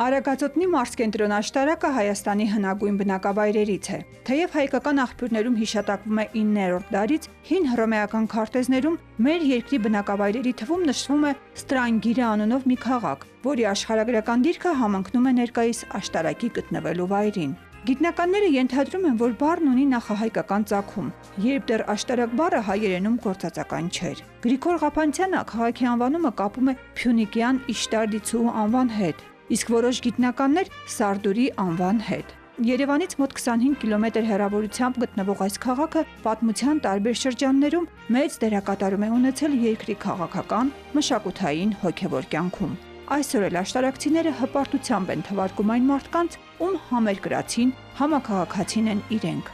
Արագածոտնի մարզկենտրոն աշտարակը Հայաստանի հնագույն բնակավայրերից է։ Թեև հայկական աղբյուրներում հիշատակվում է 9-րդ դարից, հին հռոմեական քարտեզներում մեր երկրի բնակավայրերի թվում նշվում է Ստրանգիրը անունով մի քաղաք, որի աշխարհագրական դիրքը համընկնում է ներկայիս աշտարակի գտնվելու վայրին։ Գիտնականները ենթադրում են, որ բառն ունի նախահայկական ծագում, երբ դեռ աշտարակ բառը հայերենում գործածական չէր։ Գրիգոր Ղափանցյանը քաղաքի անվանումը կապում է փյունիկյան Իշտարդիցու անվան հետ, իսկ որոշ գիտնականներ Սարդուրի անվան հետ։ Երևանից մոտ 25 կիլոմետր հեռավորությամբ գտնվող այս քաղաքը պատմության տարբեր շրջաններում մեծ դերակատարում է ունեցել երկրի քաղաքական, մշակութային, հոգևոր կյանքում։ Այսօր էլ աշտարակցիները հպարտությամբ են թվարկում այն մարդկանց, ում համերկրացին, համաքաղաքացին են իրենք։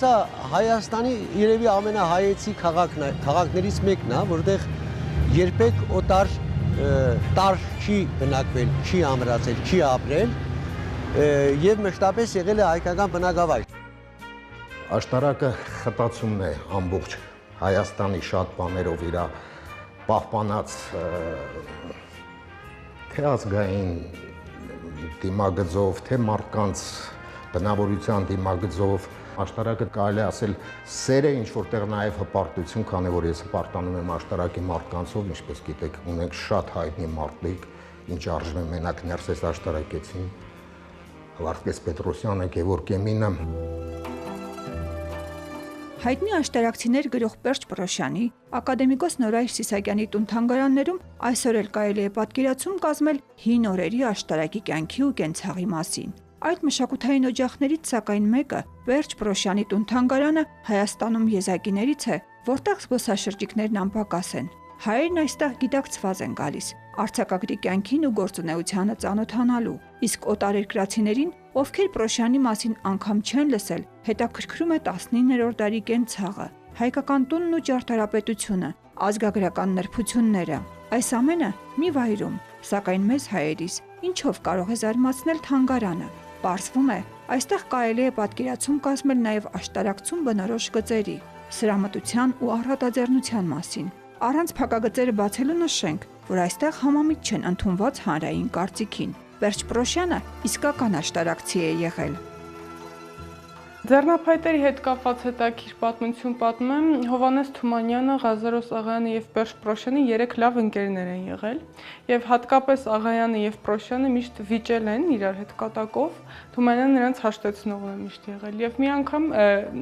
Սա Հայաստանի երևի ամենահայեցի քաղաքներից մեկն է, որտեղ երբեք օտար տար չի բնակվել, չի ամրացել, չի ապրել եւ մշտապես եղել է հայկական բնակավայր։ Աշտարակը խտացումն է ամբողջ Հայաստանի շատ բաներով իր պահպանած թե ազգային դիմագծով, թե մարդկանց բնավորության դիմագծով աշտարակը կարելի ասել սեր է ինչ որտեղ նաև հպարտություն, քանի որ ես հպարտանում եմ աշտարակի մարդկանցով, ինչպես գիտեք, ունենք շատ հայտնի մարդիկ, ինչ արժե մենակ ներսես աշտարակեցին, Վարդգես Պետրոսյանը, Գևորգ Էմինը։ Հայտնի աշտարակցիներ գրող Պերճ Պռոշյանի, ակադեմիկոս Նորայր Սիսակյանի տուն-թանգարաններում այսօր էլ կարելի է պատկերացում կազմել հին օրերի աշտարակի կյանքի ու կենցաղի մասին։ Այդ մշակութային օջախներից սակայն մեկը Պերճ Պռոշյանի տուն-թանգարանը Հայաստանում եզակիներից է, որտեղ զբոսաշրջիկներն անպակաս են։ Հայերն այստեղ գիտակցված են գալիս արձակագրի կյանքին ու գործունեությանը ծանոթանալու, իսկ օտարերկրացիներին, ովքեր Պռոշյանի մասին անգամ չեն լսել, հետաքրքրում է 19-րդ դարի կենցաղը, հայկական տունն ու ճարտարապետությունը, ազգագրական նրբությունները։ Այս ամենը մի վայրում, սակայն մեզ հայերիս ինչով կարող է զարմացնել թանգարանը։ Պարզվում է, այստեղ կարելի է պատկերացում կազմել նաև աշտարակցում բնորոշ գծերի, սրամտության ու առատաձեռնության մասին։ Առանց փակագծերը բացելու նշենք, որ այստեղ համամիտ չեն ընդունված հանրային կարծիքին։ Պերճ Պռոշյանը իսկական աշտարակցի է եղել։ Ձեռնափայտերի հետ կապված հետաքրքիր պատմություն պատմում եմ։ Հովհաննես Թումանյանը, Ղազարոս Աղայանը եւ Պերճ Պռոշյանը 3 լավ ընկերներ են եղել, եւ հատկապես Աղայանը եւ Պռոշյանը միշտ վիճել են իրար հետ կատակով։ Թումանյանը նրանց հաշտեցնողն է միշտ եղել եւ մի անգամ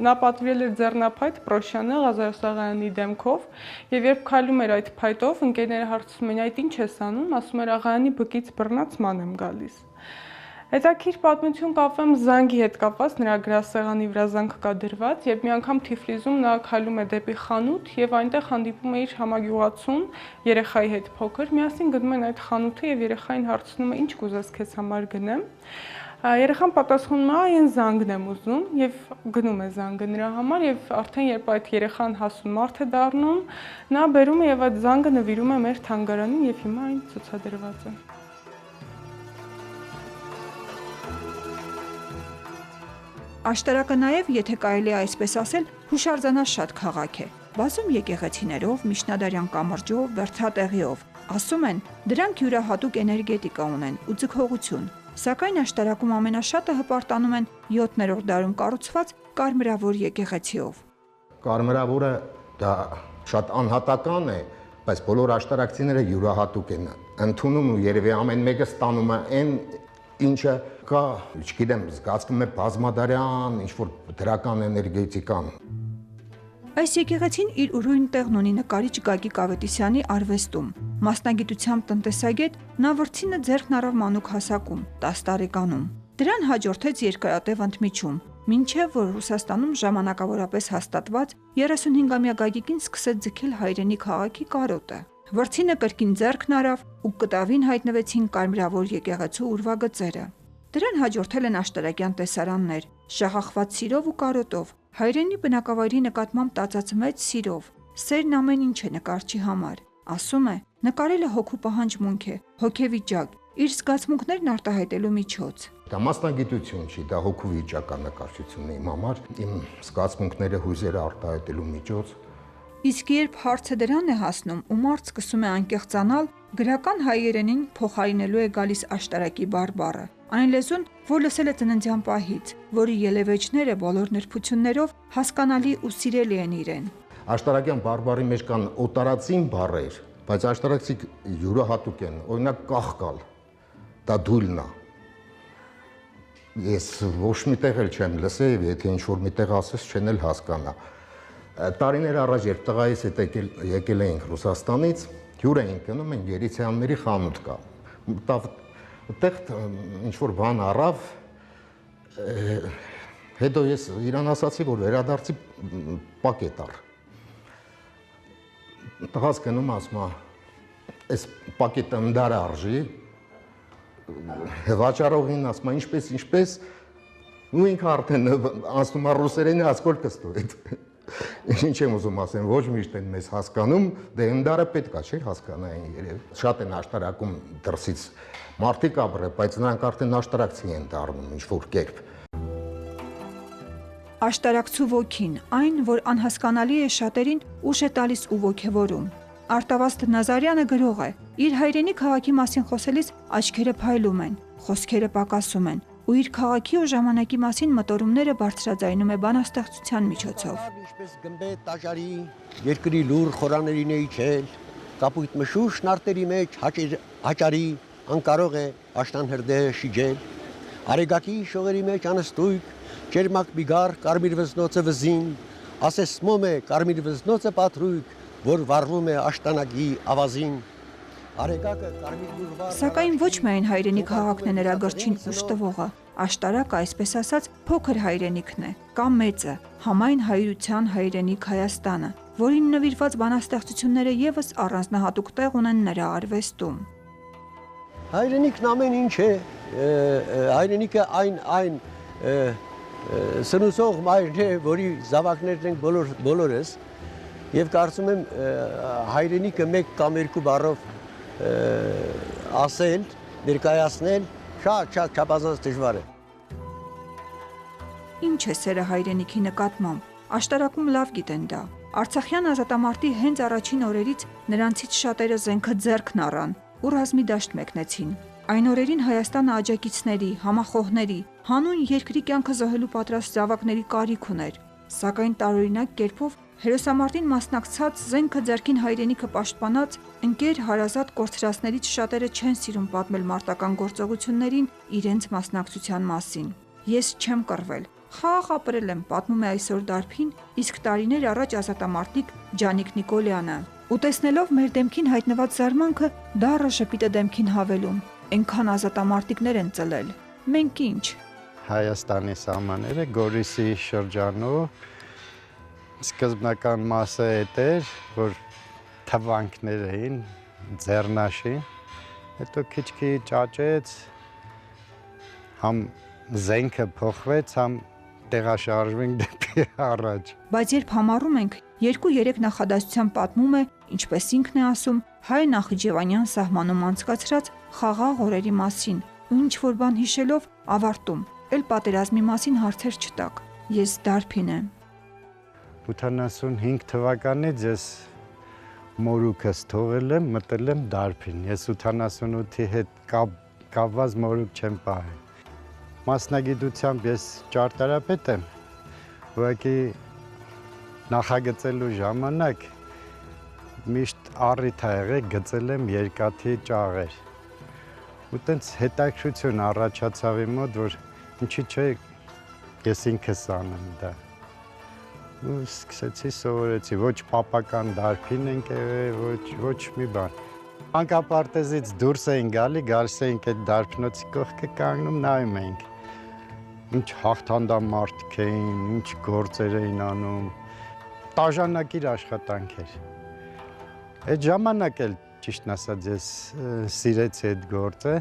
նա պատվիրել էր ձեռնափայտ Պռոշյանը Ղազարոս Աղայանի դեմքով, եւ երբ քայլում էր այդ փայտով, ընկերները հարցնում են՝ «Այդ ինչ ես անում»։ Ասում էր՝ «Աղայանի բկից բռնած ման եմ գալիս»։ Հետաքրքիր պատմություն կապեմ զանգի հետ կապված, նրա գրասեղանի վրա զանգ կա դրված, եւ մի անգամ Թիֆլիսում նա քայլում է դեպի խանութ եւ այնտեղ հանդիպում է իր համագյուղացուն երեխայի հետ փոքր, միասին գնում են այդ խանութը եւ երեխային հարցնում է՝ «Ինչ կուզես քեզ համար գնեմ»։ Երեխան պատասխանում է՝ «Այն զանգն եմ ուզում» եւ գնում է զանգը նրա համար եւ արդեն երբ այդ երեխան հասուն մարդ է դառնում, նա բերում է եւ այդ զանգը նվիրում է մեր թանգարանին եւ հիմա այն ցուցադրված է։ Աշտարակը նաև, եթե կարելի է այսպես ասել, հուշարձանաշատ քաղաք է, բազում եկեղեցիներով, միջնադարյան կամրջով, բերդատեղիով։ Ասում են, դրանք յուրահատուկ էներգետիկա ունեն ու ձգողություն, սակայն աշտարակում ամենաշատը հպարտանում են 7-րդ դարում կառուցված կարմրավոր եկեղեցիով։ Կարմրավորը դա շատ անհատական է, բայց բոլոր աշտարակցիները յուրահատուկ են ընդունում ու երևի ամեն մեկը ստանում է այն ինչը կա, չգիտեմ, զգացվում է բազմադարյան, ինչ-որ դրական էներգետիկան։ Այս եկեղեցին իր ուրույն տեղն ունի նկարիչ Գագիկ Ավետիսյանի արվեստում։ Մասնագիտությամբ տնտեսագետ, նա վրձինը ձեռքն առավ մանուկ հասակում, 10 տարեկանում։ Դրան հաջորդեց երկարատև ընդմիջում, մինչև որ Ռուսաստանում ժամանակավորապես հաստատված 35-ամյա Գագիկին սկսեց ձգել հայրենի քաղաքի կարոտը։ Վրձինը կրկին ձեռքն առավ ու կտավին հայտնվեցին կարմրավոր եկեղեցու ուրվագծերը։ Դրան հաջորդել են աշտարակյան տեսարաններ, շաղախված սիրով ու կարոտով, հայրենի բնակավայրի նկատմամբ տածած մեծ սիրով։ Սերն ամեն ինչ է նկարչի համար։ Ասում է, նկարելը հոգու պահանջմունք է, հոգեվիճակ, իր զգացմունքներն արտահայտելու միջոց։ Դա մասնագիտություն չի, դա հոգու վիճակա նկարչությունն է իմ համար, իմ զգացմունքները, հույզերը արտահայտելու միջոց։ Իսկ երբ հարցը դրան է հասնում ու մարդ սկսում է անկեղծանալ, գրական հայերենին փոխարինելու է գալիս աշտարակի բարբառը։ Այն լեզուն, որ լսել է ծննդյան պահից, որի ելևէջները բոլոր նրբություններով հասկանալի ու սիրելի են իրեն։ Աշտարակյան բարբառի մեջ կան օտարածին բառեր, բայց աշտարակցիք յուրահատուկ են, օրինակ կախկալ, դա դույլն է։ Ես ոչ մի տեղ էլ չեմ լսել, եւ եթե ինչ-որ մի տեղ ասես, չեն էլ հասկանա։ Տարիներ առաջ, երբ տղայիս հետ եկել էինք Ռուսաստանից, հյուր էինք գնում, են Երիցյանների խանութ կա։ Այդտեղ ինչ-որ բան առավ, հետո ես իրան ասացի, որ վերադարձի պակետ առ։ Տղաս գնում ասում է, այս պակետը ընդար արժի, վաճառողին ասում է, ինչպես, ու ինքը արդեն ասում է ռուսերենի ասկոլկը ստոյդ։ Ինչ եմ ուզում ասեմ, ոչ միշտ են մեզ հասկանում, դե ընդարը պետք է չէ հասկանային երևի։ Շատ են աշտարակում դրսից մարդիկ ապրել, բայց նրանք արդեն աշտարակցի են դառնում ինչ-որ կերպ։ Աշտարակցու ոգին, այն, որ անհասկանալի է շատերին, ուժ է տալիս ու ոգևորում։ Արտավազդ Նազարյանը գրող է, իր հայրենի քաղաքի մասին խոսելիս աչքերը փայլում են, խոսքերը պակասում են, ու իր քաղաքի ու ժամանակի մասին մտորումները բարձրաձայնում է բանաստեղծության միջոցով։ Ինչպես գմբեթ տաճարի, երկրի լուր խորաներին է իջել, կապույտ մշուշ նարտերի մեջ հաճարի անկարող է աշտան հրդեհը շիջել, արեգակի շողերի մեջ անստույկ, ջերմակ բիգար կարմիր վզնոցը վզին, ասեսմում է կարմիր վզնոցը պատրույկ, որ վառվում է աշտանակի ավազին։ Արեգակը կարմիր լուրվար։ Սակայն ոչ միայն հայրենի քաղաքն է նրա գրչին ուժ տվողը, աշտարակը, այսպես ասած, փոքր հայրենիքն է, կամ մեծը, համայն հայրության հայրենիք Հայաստանը, որին նվիրված բանաստեղծությունները եւս առանձնահատուկ տեղ ունեն նրա արվեստում։ Հայրենիքն ամեն ինչ է, հայրենիքը այն սնուցող մայրն է, որի զավակներն ենք բոլորս, եւ կարծում եմ հայրենիքը մեկ կամ երկու բառով ասել, ներկայացնել շատ չափազանց դժվար է։ Ինչ է սերը հայրենիքի նկատմամբ, աշտարակում լավ գիտեն դա։ Արցախյան ազատամարտի հենց առաջին օրերից նրանցից շատերը զենքը ձեռքն առան ու ռազմի դաշտ մեկնեցին։ Այն օրերին Հայաստանը աջակիցների, համախոհների, հանուն երկրի կյանքը զոհելու պատրաստ զավակների կարիք ուներ, սակայն տարօրինակ կերպով հերոսամարտին մասնակցած զենքը ձեռքին հայրենիքը պաշտպանած ընկեր հարազատ կորցրածներից շատերը չեն սիրում պատմել մարտական գործողություններին իրենց մասնակցության մասին։ Ես չեմ կռվել, խաղաղ ապրել եմ, պատմում է այսօր Դարբին, իսկ տարիներ առաջ ազատամարտիկ Ջանիկ Նիկոլյանը։ Ու տեսնելով մեր դեմքին հայտնված զարմանքը, դառը շպիտը դեմքին հավելում, այնքան ազատամարտիկներ են ծլել, մենք ինչ։ Հայաստանի սահմանները Գորիսի շրջանով սկզբնական մասը էր, որ թվանքներ էին, ձեռնաշին, հետո քիչ-քիչ աճեց, համ զենքը փոխվեց, համ տեղաշարժվենք դեպի առաջ։ Բայց երբ համառում ենք, 2-3 նախադասության պատմում է, ինչպես ինքն է ասում, հայ Նախիջևանյան սահմանում անցկացրած խաղաղ օրերի մասին, ու ինչ-որ բան հիշելով ավարտում, էլ պատերազմի մասին հարցեր չտակ, ես Դարբին եմ։ 85 թվականից ես մորուքս թողել եմ, մտել եմ Դարբին, ես 88-ի հետ կապված մորուք չեմ պահել։ Մասնագիտությամբ ես ճարտարապետ եմ, ուղղակի նախագծելու ժամանակ միշտ առիթ ա եղել գծել եմ երկաթի ճաղեր։ Ու տենց հետաքրություն առաջացավ իմ մոտ, որ ինչի՞ չէ ես ինքս անեմ դա։ Ու սկսեցի սովորեցի, ոչ պապական Դարբին ենք եղել, ոչ մի բան։ Մանկապարտեզից դուրս էին գալիս էինք այդ Դարբնոցի կողքը կանգնում, նայում էինք։ Ինչ հաղթանդամարտիկ էին, ինչ գործեր էին անում, տաժանակիր աշխատանք էր։ Այդ ժամանակ էլ ճիշտն ասած ես սիրեցի այդ գործը,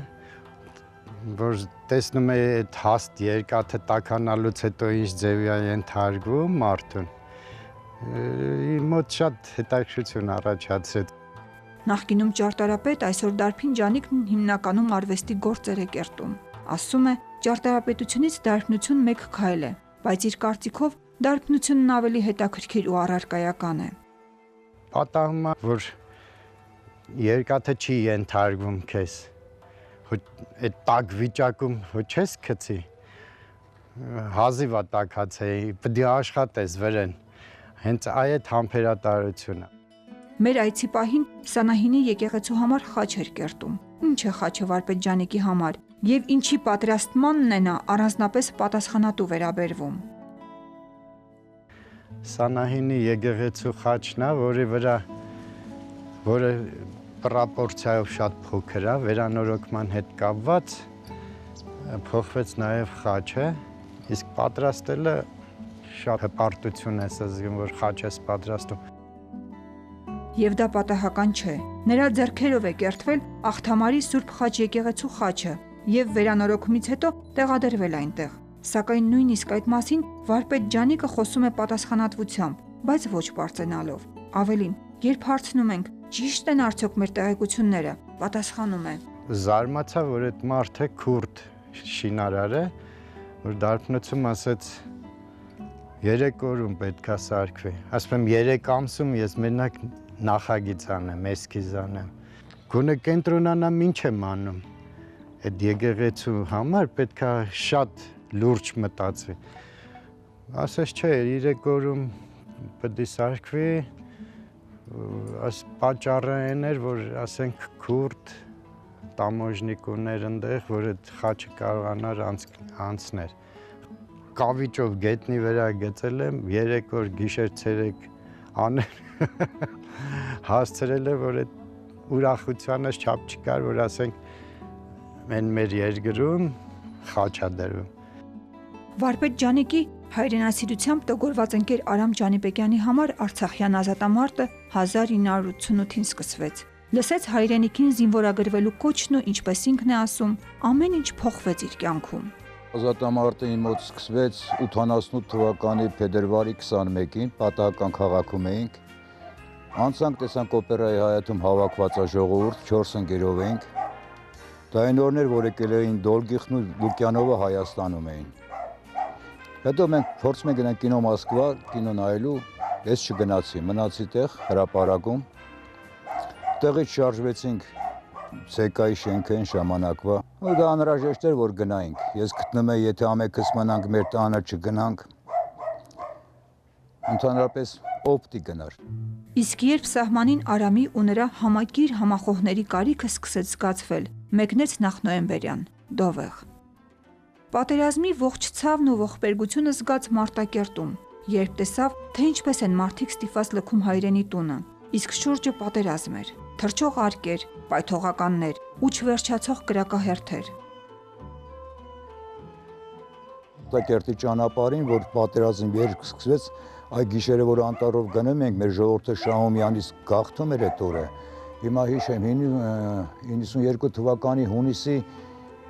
որ տեսնում էի այդ հաստ երկաթը տաքանալուց հետո ինչ ձևի է ենթարկվում մարդուն։ Իմ մոտ շատ հետաքրքրություն առաջացրեց։ Նախկինում ճարտարապետ, այսօր Դարբին Ջանիկն հիմնականում արվեստի գործեր է կերտում։ Ասում է, ճարտարապետությունից դարբնություն մեկ քայլ է, բայց իր կարծիքով դարբնությունն ավելի հետաքրքիր ու առարկայական է։ պատահում է, որ երկաթը չի ենթարկվում քեզ։ Այդ տաք վիճակում հո չես գցի։ Հազիվ է տաքացեի, պետք է աշխատես վրեն։ Հենց այդ համբերատարությունը։ Մեր այցի պահին Սանահինի եկեղեցու համար խաչ էր կերտում։ Ինչ է խաչը վարպետ Ջանիկի համար եւ ինչի պատրաստմանն է նա առանձնապես պատասխանատու վերաբերվում։ Սանահինի եկեղեցու խաչն է, որը պրոպորցիայով շատ փոքր է, վերանորոգման հետ կապված փոխվեց նաեւ խաչը, իսկ պատրաստելը շատ հպարտություն է զգում, որ խաչ ես պատրաստում։ Եվ դա պատահական չէ։ Նրա ձեռքերով է կերտվել Աղթամարի Սուրբ Խաչ եկեղեցու խաչը եւ վերանորոգումից հետո տեղադրվել այնտեղ։ Սակայն նույնիսկ այդ մասին վարպետ Ջանիկը խոսում է պատասխանատվությամբ, բայց ոչ պարծենալով։ Ավելին, երբ հարցնում ենք, ճիշտ են արդյոք մեր տեղեկությունները, պատասխանում է. Զարմացա, որ այդ մարդը քուրդ շինարար է, որ դարբնոցում ասեց 3 օրում պետքա սարքվի։ Ասում եմ 3 ամսում ես մենակ նախագիծ անեմ, էսքիզ անեմ։ Գոնե կենտրոնանամ ինչ եմ անում։ Այդ եկեղեցու համար պետքա շատ լուրջ մտածվի։ Ասես չէ, 3 օրում պետք է սարքվի, աս պատճառը այն էր, որ ասենք քուրդ տամոժնիկ ուներ այնտեղ, որ այդ խաչը կարողանար անցներ։ Կավիճով գետնի վրա գծել եմ, 3 օր գիշեր ցերեկ անել հասցրել է, որ այդ ուրախությանս չափ չկար, որ ասենք մեր երկրում խաչ է դրվում։ Վարպետ Ջանիկի հայրենասիրությամբ տոգորված ընկեր Արամ Ջանիբեկյանի համար Արցախյան ազատամարտը 1988-ին սկսվեց։ Լսեց հայրենիքին զինվորագրվելու կոչն ու ինչպես ինքն է ասում, ամեն ինչ փոխվեց իր կյանքում։ Ազատամարտը իմ մոտ սկսվեց 88 թվականի փետրվարի 21-ին, պատահական քաղաքում էինք։ Անցանք տեսանք օպերայի հայաթում հավաքված ժողովուրդ, 4 ընկերով էինք։ Դա այն օրն էր, որ եկել էին Դոլգիխն ու Լուկյանովը Հայաստանում էին։ Հետո մենք փորձում ենք գնանք կինո Մոսկվա, կինո նայելու, ես չգնացի, մնացի տեղ հրապարակում։ Տեղից շարժվեցինք Ցեկայի շենքային ժամանակվա։ Ու դա անհրաժեշտ էր, որ գնայինք։ Ես գտնում եմ, եթե ամենքս մնանք մեր տանը չգնանք, ընդհանրապես ով պիտի գնար։ Իսկ երբ սահմանին Արամի ու նրա համակիր համախոհների կարիքը սկսեց զգացվել, մեկնեց նախ նոյեմբերյան, Դովեղ։ Պատերազմի ողջ ցավն ու ողբերգությունը զգաց Մարտակերտում, երբ տեսավ, թե ինչպես են մարդիկ ստիպված լքում հայրենի տունը, իսկ շուրջը պատերազմ էր, թռչող արկեր, պայթողականներ ու չվերջացող կրակահերթեր։ Մարտակերտի ճանապարհին, որ պատերազմի երկ սկսվեց, այդ գիշերը, որ անտառով գնում ենք, մեր ժողովուրդը Շահումյանից գաղթում էր այդ օրը։ Հիմա հիշեմ 92 թվականի հունիսի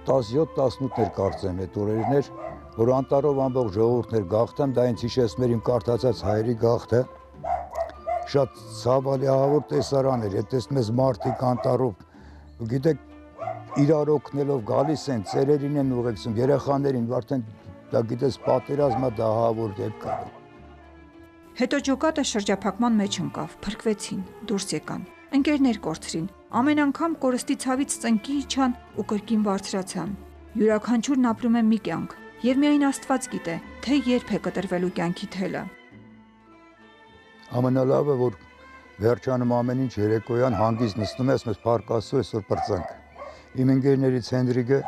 17-18-ներ կարծեմ այդ օրերն էր, որ անտառով ամբողջ ժողովուրդներ գաղթեմ, դա ինձ հիշեցնում էր իմ կարդացած հայերի գաղթը։ Շատ ցավալի ահավոր տեսարան էր, այդ տեսնում ես մարդիկ անտառով, գիտեք, իրար օգնելով գալիս են, ծերերին են ուղեկցում, երեխաներին, արդեն դա գիտես պատերազմը դա ահավոր դեպք է։ Հետո ջոկատը շրջափակման մեջ ընկավ, փրկվեցին, դուրս եկան, ընկերներ կորցրին, ամեն անգամ կորստի ցավից ծնկի իջան ու կրկին բարձրացան։ Յուրաքանչյուրն ապրում է մի կյանք, եւ միայն Աստված գիտե, թե երբ է կտրվելու կյանքի թելը։ Ամենալավը, որ վերջանում ամեն ինչ երեկոյան հանգիստ նստում ես, մեզ փառք Աստծո այսօր պրծանք։ Իմ ընկերներից Հենրիկը,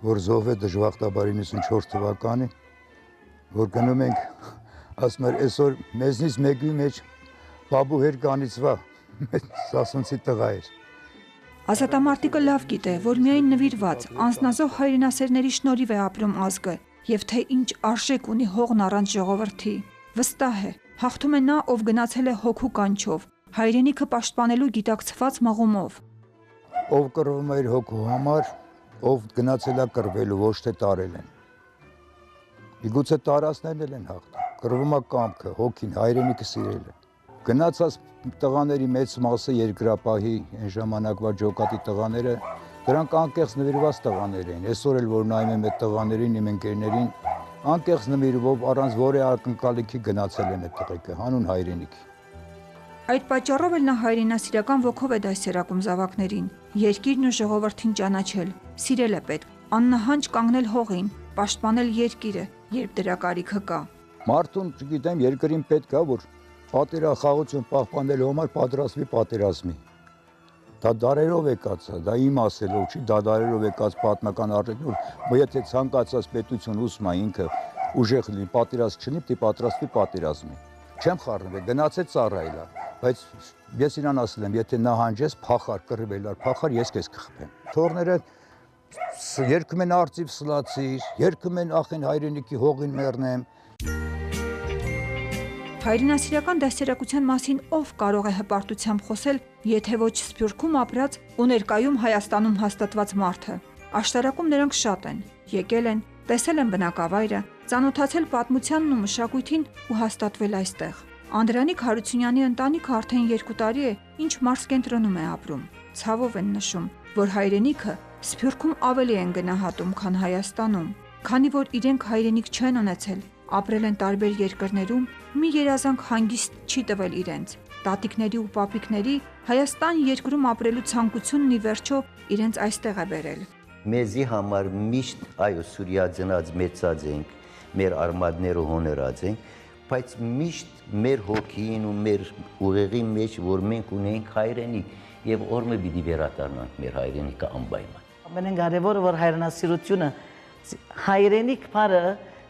որ զոհվե դժբախտաբար 94 թվականին, որ գնում ենք, ասում էր, այսօր մեզնից մեկի մեջ բաբու հեր կանիցվա, սասունցի տղա էր։ Ազատամարտիկը լավ գիտե, որ միայն նվիրված, անձնազոհ հայրենասերների շնորհիվ է ապրում ազգը, եւ թե ինչ արժեք ունի հողն առանց ժողովրդի։ Վստահ է, հաղթում է նա, ով գնացել է հոգու կանչով, հայրենիքը պաշտպանելու գիտակցված մղումով։ Ով կռվում է իր հոգու համար, ով գնացել է կռվելու, ոչ թե տարել են։ Միգուցե տարածներն են հաղթում, կռվում է կամքը, հոգին, հայրենիքը սիրելը։ Գնացած տղաների մեծ մասը երկրապահի այն ժամանակվա ջոկատի տղաները, դրանք անկեղծ նվիրված տղաներ էին։ Այսօր էլ որ նայում եմ այդ տղաներին, իմ ընկերներին, անկեղծ նվիրվով առանց որևէ ակնկալիքի գնացել են այդ տղեկը, հանուն հայրենիքի։ Այդ պատճառով էլ նա հայրենասիրական ոգով է դասերակում զավակներին, երկիրն ու ժողովրդին ճանաչել, սիրել է պետք, աննահանջ կանգնել հողին, պաշտպանել երկիրը, երբ դրա կարիքը կա։ Մարդուն, չգիտեմ, երկրին պետք է, որ պատերախաղություն պահպանելու համար պատրաստվի պատերազմի։ Դա դարերով է կացա, դա իմ ասելով չի, դա դարերով է կաց պատմական արդյունք, որ եթե ցանկացած պետություն ուզում է ինքը ուժեղ լինի, պատերազմ չլինի, պետք է պատրաստվի պատերազմի։ Չեմ խառնվել, գնացեց ծառայելա, բայց ես իրան ասել եմ, եթե նահանջես, փախար, կռվելար, փախար, ես քեզ կխփեմ։ Թորները երգում են արծիվ սլացիր, երգում են ախեն հայրենիքի հողին մեռնեմ։ Հայրենասիրական դաստիարակության մասին ով կարող է հպարտությամբ խոսել, եթե ոչ Սփյուռքում ապրած ու ներկայում Հայաստանում հաստատված մարդը։ Աշտարակում նրանք շատ են, եկել են, տեսել են բնակավայրը, ծանոթացել պատմությանն ու մշակույթին ու հաստատվել այստեղ։ Անդրանիկ Հարությունյանի ընտանիքը արդեն 2 տարի է, ինչ մարզկենտրոնում է ապրում։ Ցավով են նշում, որ հայրենիքը Սփյուռքում ավելի են գնահատում, քան Հայաստանում, քանի որ իրենք հայրենիք չեն ունեցել, ապրել են տարբեր երկրներում, մի երազանք հանգիստ չի տվել իրենց։ Տատիկների ու պապիկների Հայաստան երկրում ապրելու ցանկությունն ի վերջո իրենց այստեղ է բերել։ Մեզի համար միշտ այո Սուրիա ծնած մեծած ենք, մեր արմատները հոներած ենք, բայց միշտ մեր հոգին ու մեր ուղեղի մեջ, որ մենք ունենք հայրենիք եւ օրմը պիտի վերադառնանք մեր հայրենիքը անպայման։ Ամենակարևորը որ հայրենասիրությունը հայրենիք բառը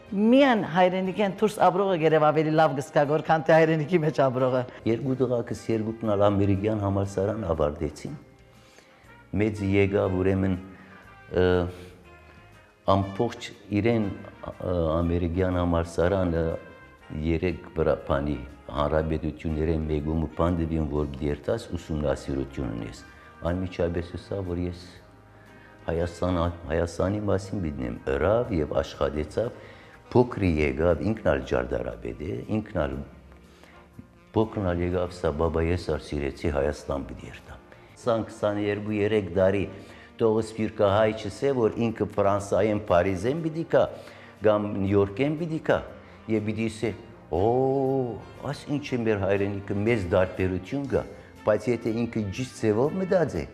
միան հայրենիքեն դուրս ապրողը գերեւ ավելի լավ գսկագոր, քան թե հայրենիքի մեջ ապրողը։ Երկու տղակս երկուքն ալ ամերիկյան համալսարան ավարտեցին։ Մեծ եկավ ուրեմն ամբողջ իրեն ամերիկյան համալսարանը 3 բանի հանրապետություններեն մեգում ու պանդևին, որ դերտաս ուսումնասիրություն ունես։ Անմիջապես հսա, որ ես Հայաստանի մասին բիդնեմ ըրավ եւ աշխատեցավ, փոքրի եկավ, ինքն ալ ջարդարապետ է, ինքն ալ փոքրն ալ եկավ, սա բաբա ես արսիրեցի Հայաստան պիտի երթամ։ 22-3 տարի տողը սպիրկա հայ չսե, որ ինքը Ֆրանսայեն, Փարիզեն պիտի կա, կամ Նյու Յորքեն պիտի կա, եւ պիտի ասե, աս ինչ է մեր հայրենիքը, մեծ դարբերություն կա, բայց եթե ինքը ճիշտ ձևով մտածի,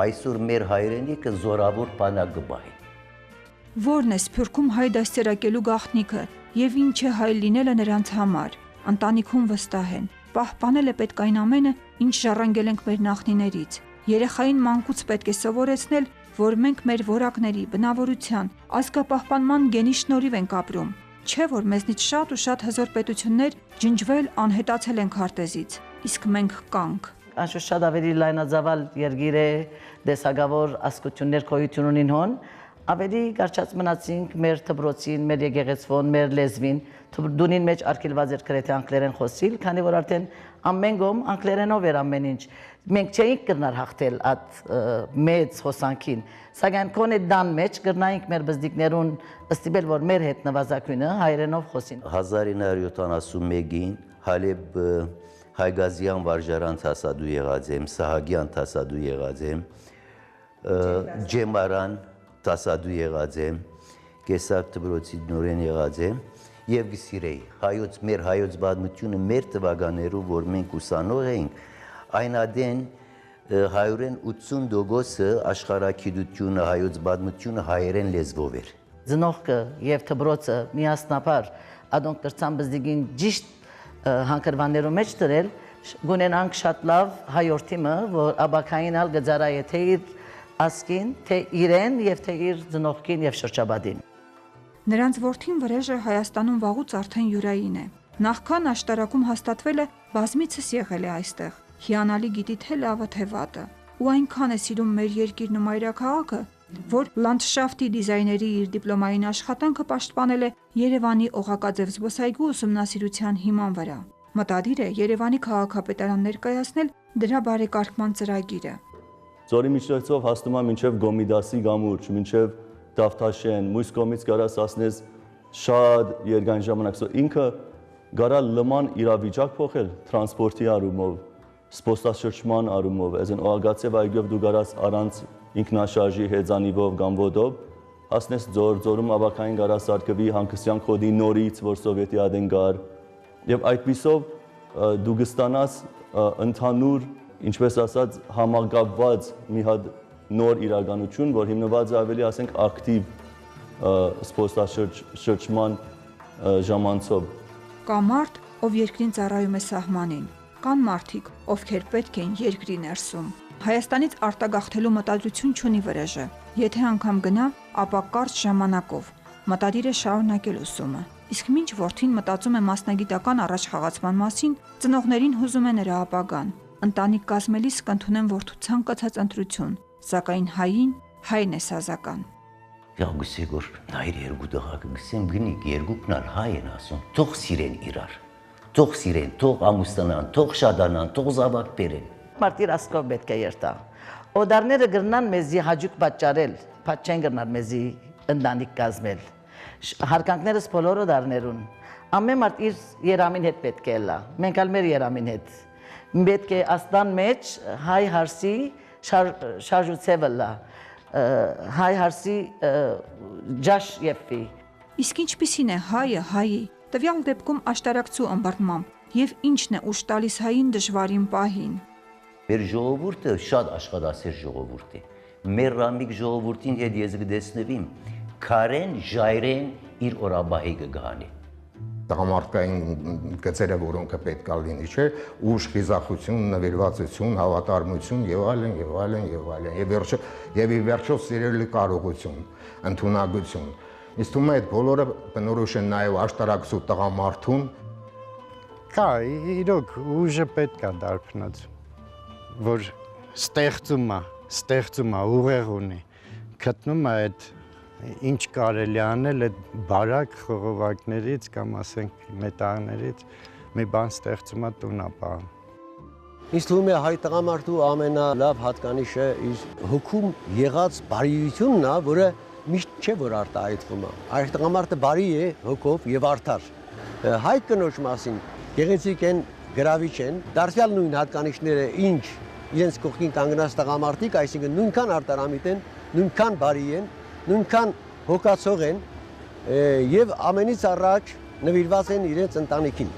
այսօր մեր հայրենիքը զորավոր բանակ կբահի։ Որն է Սփյուռքում հայ դաստիարակելու գաղտնիքը եւ ինչ է հայ լինելը նրանց համար։ Ընտանիքում վստահ են, պահպանել է պետք այն ամենը, ինչ ժառանգել ենք մեր նախնիներից։ Երեխային մանկուց պետք է սովորեցնել, որ մենք մեր որակների, բնավորության, ազգապահպանման գենի շնորհիվ ենք ապրում։ Չէ՞ որ մեզնից շատ ու շատ հզոր պետություններ ջնջվել, անհետացել են քարտեզից, իսկ մենք կանք։ Անշուշտ շատ ավելի լայնածավալ երկիր է, դեսագավոր ասկություններ գոյություն ունին հոն, ավելի կարճած մնացինք մեր դպրոցին, մեր եկեղեցվոն, մեր լեզվին, դունին մեջ արկելված էր գրեթե անգլերեն խոսիլ, քանի որ արդեն ամեն գոմ անգլերենով էր ամեն ինչ։ Մենք չէինք կրնար հաղթել այդ մեծ հոսանքին, սակայն կոնե դան մեջ կրնայինք մեր բզդիկներուն ըստիբել, որ մեր հետ նվազագույնը հայրենով խոսին։ 1971-ին Հալեբ Հայգազյան վարժարան թասադու եղած եմ, Սահագյան թասադու եղած եմ, Ջեմարան թասադու եղած եմ, Կեսակ դպրոցի նորեն եղած եմ եւ գսիրեի։ Մեր հայոց պատմությունը մեր տվականներով, որ մենք ուսանող էինք, այն ադեն 180% աշխարհագիտությունը, հայոց պատմությունը հայերեն լեզվով էր։ Ծնողքը եւ դպրոցը միասնաբար ադոնք կրցան բզդիգին ճիշտ հանգրվաններու մեջ դրել, գունենանք շատ լավ հայորդիմը, որ աբակային ալ գծարայ է թե իր ասկին, թե իրեն եւ թե իր ծնողքին եւ շրջաբադին։ Նրանց որդին Վրեժը Հայաստանում վաղուց արդեն յուրային է։ Նախքան աշտարակում հաստատվելը բազմիցս եղել է այստեղ։ Հիանալի գիտի թե լավը թե վատը։ Ու այնքան է սիրում մեր երկիրն ու մայրաքաղաքը, որ լանդշաֆտի դիզայների իր դիպլոմային աշխատանքը պաշտպանել է Երևանի Օղակաձև զբոսայգու ուսումնասիրության հիման վրա։ Մտադիր է Երևանի քաղաքապետարան ներկայացնել դրա բարեկարգման ծրագիրը։ Ձորի միջոցով հասնում է մինչև Գոմիդասի գամուրջ, մինչև Դավթաշեն, մյուս կողմից կարաս ասնես շատ երկայն ժամանակ։ Ինքը գարա լման իրավիճակ փոխել տրանսպորտի առումով, սպոստաշրջման առումով, այսին Օղակաձև այգով դու գարաս առանց ինքնաշարժի հեծանիվով կամ ոտով, ասնես ձորում ավակային գարաս արկվի հանգստյան կոդի նորից, որ սովետի ադեն գար, եւ այդպիսով դու գստանաս ընդհանուր, ինչպես ասած, համակապված մի հատ նոր իրականություն, որ հիմնված է ավելի, ասենք, ակտիվ զբոսաշրջման ժամանցով։ Կա մարդ, ով երկրին ծառայում է սահմանին, կան մարդիկ, ովքեր պետք են երկրի ներսում։ Հայաստանից արտագաղթելու մտադրություն չունի Վրեժը։ Եթե անգամ գնա, ապա կարճ ժամանակով մտադիր է շարունակել ուսումը։ Իսկ մինչ որդին մտածում է մասնագիտական առաջխաղացման մասին, ծնողներին հուզում է նրա ապագան։ Ընտանիք կազմելիս կընդունեն որդու ցանկացած ընտրություն, սակայն հային հայն է սազական։ Գուցե որ նայր երկու տղա գսեմ գնիկ երկուքն ալ հայ են ասում, թող սիրեն իրար, թող սիրեն, թող ամուսնանան, թող շադանան, թող զավակ բերեն։ Մարտիր ասկով պետք է երթա։ Օդարները գրնան մեզի հաջուկ պատճառել, փաչ չեն գրնալ մեզի ընտանիք կազմել։ Հարկանքներս բոլոր օդարներուն ամեն մարդ իր երամին հետ պետք է լա։ Մենք ալ մեր երամին հետ։ Պետք է աստան մեջ հայ հարսի շարժուցևը լա։ Հայ հարսի ջաշ եփի։ Իսկ ինչպիսին է հայը հայի, տվյալ դեպքում աշտարակցու ըմբռնմամբ եւ ինչն է ուշ տալիս հային դժվարին պահին։ Մեր ժողովուրդը շատ աշխատասեր ժողովուրդ է։ Մեր ռամիկ ժողովրդին հետ ես գտեսնվիմ, քարեն, ժայրեն իր օրաբահի կգանի։ Տղամարդկային գծերը, որոնք պետք է լինի, չէ, ուժ, խիզախություն, նվիրվածություն, հավատարմություն եւ այլն եւ այլն եւ այլն։ Եվ ի վերջո սիրելի կարողություն, ընդունակություն։ Իսկ թվում է այդ բոլորը բնորոշ են նաեւ աշտարակցու տղամարդուն։ Կա, իրոք ուժը պետք է դարբնած, որ ստեղծում է, ուղեղ ունի, գտնում է այդ ինչ կարելի անել այդ բարակ խողովակներից կամ ասենք մետաղներից մի բան ստեղծում է տունապահ։ Ինձ թվում է հայ տղամարդու ամենալավ հատկանիշը իր հոգում եղած բարիությունն է, որը միշտ չէ որ արտահայտվում է։ Այս տղամարդը բարի է հոգով եւ արդար։ Հայ կնոջ մասին գեղեցիկ են, գրավիչ են, դարձյալ նույն հատկանիշները ինչ իրենց կողքին կանգնած տղամարդիկ, այսինքն նույնքան արտարամիտ են, նույնքան բարի են, նույնքան հոգացող են եւ ամենից առաջ նվիրված են իրենց ընտանիքին։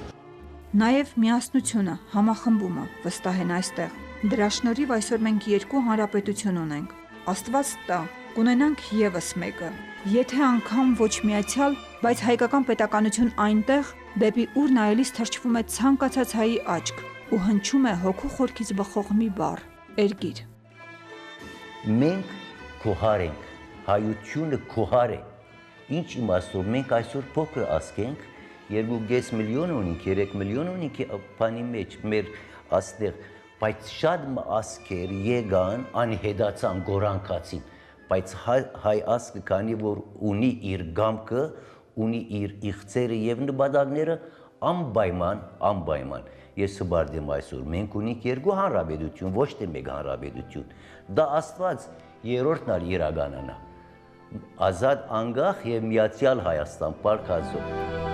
Նաեւ միասնությունը, համախմբումը վստահ են այստեղ։ Դրա շնորհիվ այսօր մենք երկու հանրապետություն ունենք։ Աստված տա, կունենանք եւս մեկը։ Եթե անգամ ոչ միացյալ, բայց հայկական պետականություն այնտեղ, դեպի ուր նայելիս թրջվում է ցանկացած հայի աչք ու հնչում է հոգու խորքից բխող մի բառ՝ երկիր։ Մենք քոհար ենք, հայությունը քոհար է։ Ինչ իմաստով մենք այսօր փոքր ազգ ենք, 2.5 միլիոն ունենք, 3 միլիոն ունենք բանի մեջ մեր աստեղ, բայց շատ ազգեր եկան, անհետացան, գորանքացին, բայց հայ ազգը քանի որ ունի իր գամքը, ունի իր իղձերը եւ նպատակները անպայման ես հբարդեմ այսօր մենք ունենք երկու հանրապետություն, ոչ թե մեկ հանրապետություն։ Դա Աստված երրորդն ալ իրականանա։ Ազատ անկախ եւ միացյալ Հայաստան, Պարկ Ազգ։